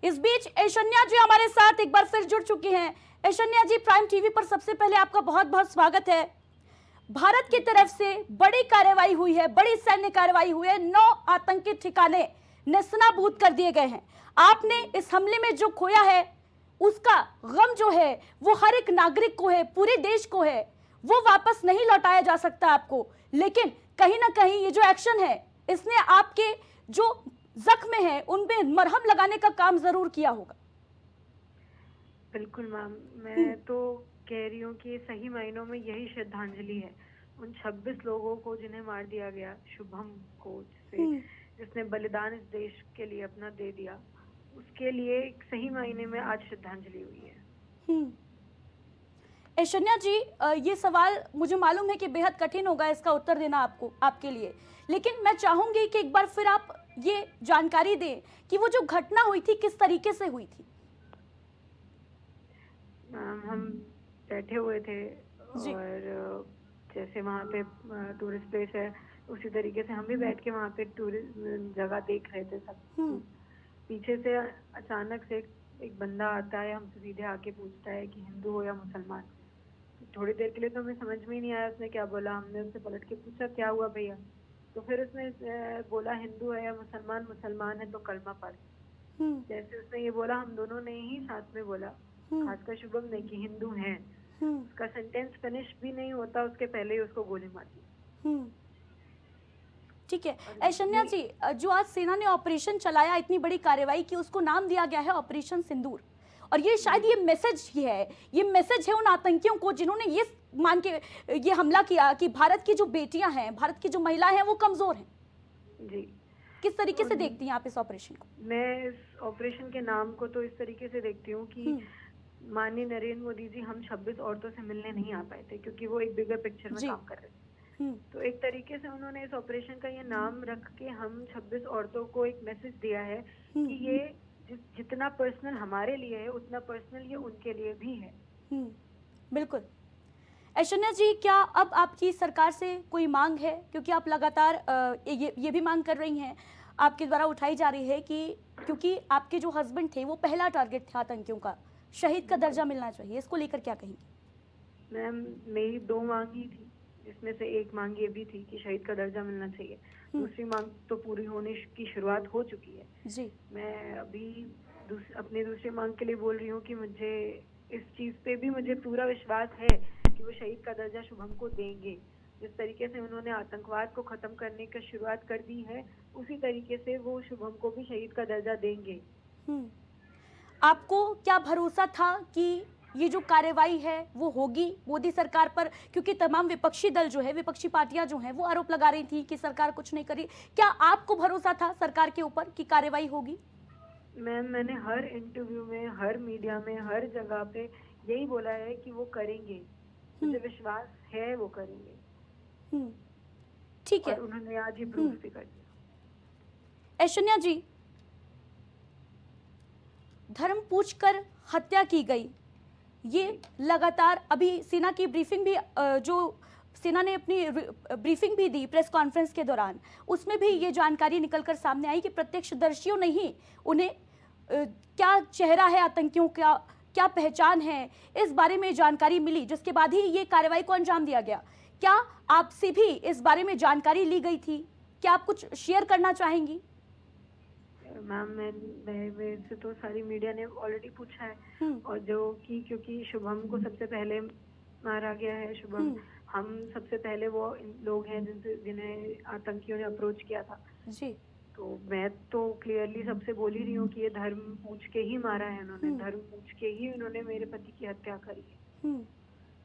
इस बीच ऐश्वर्या जी हमारे साथ एक बार फिर जुड़ चुकी हैं। ऐश्वर्या जी, प्राइम टीवी पर सबसे पहले आपका बहुत बहुत स्वागत है। भारत की तरफ से बड़ी कार्रवाई हुई है, बड़ी सैन्य कार्रवाई हुई है। 9 आतंकी ठिकाने नेस्तनाबूद कर दिए गए हैं। आपने इस हमले में जो खोया है उसका गम जो है वो हर एक नागरिक को है, पूरे देश को है। वो वापस नहीं लौटाया जा सकता आपको, लेकिन कहीं ना कहीं ये जो एक्शन है इसने आपके जो जख्म है उनपे मरहम लगाने का काम जरूर किया होगा। बिल्कुल मैम, मैं तो कह रही हूँ कि सही मायनों में यही श्रद्धांजलि है उन 26 लोगों को जिन्हें मार दिया गया, शुभम को, जिसने बलिदान इस देश के लिए अपना दे दिया, उसके लिए एक सही मायने में आज श्रद्धांजलि हुई है। ऐश्वर्या जी, ये सवाल मुझे मालूम है कि बेहद कठिन होगा इसका उत्तर देना आपके लिए, लेकिन मैं चाहूंगी कि एक बार फिर आप ये जानकारी दें कि वो जो घटना हुई थी किस तरीके से हुई थी। हम बैठे हुए थे और जैसे वहाँ पे टूरिस्ट प्लेस है उसी तरीके से हम भी बैठ के वहाँ पे टूरिस्ट जगह देख रहे थे सब। पीछे से अचानक से एक बंदा आता है, हमसे सीधे आके पूछता है कि हिंदू हो या मुसलमान। थोड़ी देर के लिए तो हमें समझ में ही नहीं आया उसने क्या बोला। हमने उससे पलट के पूछा क्या हुआ भैया, तो फिर उसने बोला हिंदू है या मुसलमान, मुसलमान है तो कलमा पढ़। जैसे उसने ये बोला हम दोनों ने ही साथ में बोला, खासकर शुभम ने, कि हिंदू हैं। उसका सेंटेंस फिनिश भी नहीं होता उसके पहले ही उसको गोली मार दी। ठीक है ऐश्वर्या जी, जो आज सेना ने ऑपरेशन चलाया, इतनी बड़ी कार्रवाई की, उसको नाम दिया गया है ऑपरेशन सिंदूर, और ये शायद ये मैसेज ही है, ये मैसेज है उन आतंकियों को जिन्होंने ये मान के ये हमला किया कि भारत की जो बेटियां हैं, भारत की जो महिलाएं हैं वो कमजोर हैं। जी, किस तरीके से देखती हैं आप इस ऑपरेशन को? मैं इस ऑपरेशन के नाम को तो इस तरीके से देखती हूँ कि माननीय नरेंद्र मोदी जी हम 26 औरतों से मिलने नहीं आ पाए थे क्योंकि वो एक बिगर पिक्चर में काम कर रहे थे। तो एक तरीके से उन्होंने इस ऑपरेशन का ये नाम रख के हम 26 औरतों को एक मैसेज दिया है कि ये जितना पर्सनल हमारे लिए है उतना पर्सनल ये उनके लिए भी है। बिल्कुल। ऐश्वर्या जी, क्या अब आपकी सरकार से कोई मांग है, क्योंकि आप लगातार ये भी मांग कर रही हैं, आपके द्वारा उठाई जा रही है कि क्योंकि आपके जो हस्बैंड थे वो पहला टारगेट था आतंकियों का, शहीद का दर्जा मिलना चाहिए, इसको लेकर क्या कहेंगी? मैम, मेरी 2 मांगी थी, जिसमें से एक मांग ये भी थी कि शहीद का दर्जा मिलना चाहिए। दूसरी मांग तो पूरी होने की शुरुआत हो चुकी है जी। मैं अभी अपनी दूसरी मांग के लिए बोल रही हूँ कि मुझे इस चीज पे भी मुझे पूरा विश्वास है कि वो शहीद का दर्जा शुभम को देंगे। जिस तरीके से उन्होंने आतंकवाद को खत्म करने की शुरुआत कर दी है, उसी तरीके से वो शुभम को भी शहीद का दर्जा देंगे। आपको क्या भरोसा था कि ये जो कार्रवाई है वो होगी मोदी सरकार पर, क्योंकि तमाम विपक्षी दल जो है, विपक्षी पार्टियां जो हैं वो आरोप लगा रही थी कि सरकार कुछ नहीं करी, क्या आपको भरोसा था सरकार के ऊपर कि कार्रवाई होगी? मैम, मैंने हर इंटरव्यू में, हर मीडिया में, हर जगह पे यही बोला है कि वो करेंगे, मुझे विश्वास है वो करेंगे। ठीक है, और उन्होंने आज ही प्रूफ भी कर दिया। ऐश्वर्या जी, धर्म पूछकर हत्या की गई, ये लगातार अभी सेना की ब्रीफिंग भी जो सेना ने अपनी ब्रीफिंग भी दी प्रेस कॉन्फ्रेंस के दौरान, उसमें भी ये जानकारी निकलकर सामने आई कि प्रत्यक्षदर्शियों ने ही उन्हें क्या चेहरा है आतंकियों का, क्या पहचान है, इस बारे में जानकारी मिली, जिसके बाद ही ये कार्रवाई को अंजाम दिया गया। क्या आपसे भी इस बारे में जानकारी ली गई थी? क्या आप कुछ शेयर करना चाहेंगी? मैम, मेरे से तो सारी मीडिया ने ऑलरेडी पूछा है, और जो कि क्योंकि शुभम को सबसे पहले मारा गया है, शुभम हम सबसे पहले वो लोग हैं जिन्हें आतंकियों ने अप्रोच किया था जी। तो मैं तो क्लियरली सबसे बोल ही रही हूँ कि ये धर्म पूछ के ही मारा है उन्होंने, धर्म पूछ के ही उन्होंने मेरे पति की हत्या करी है।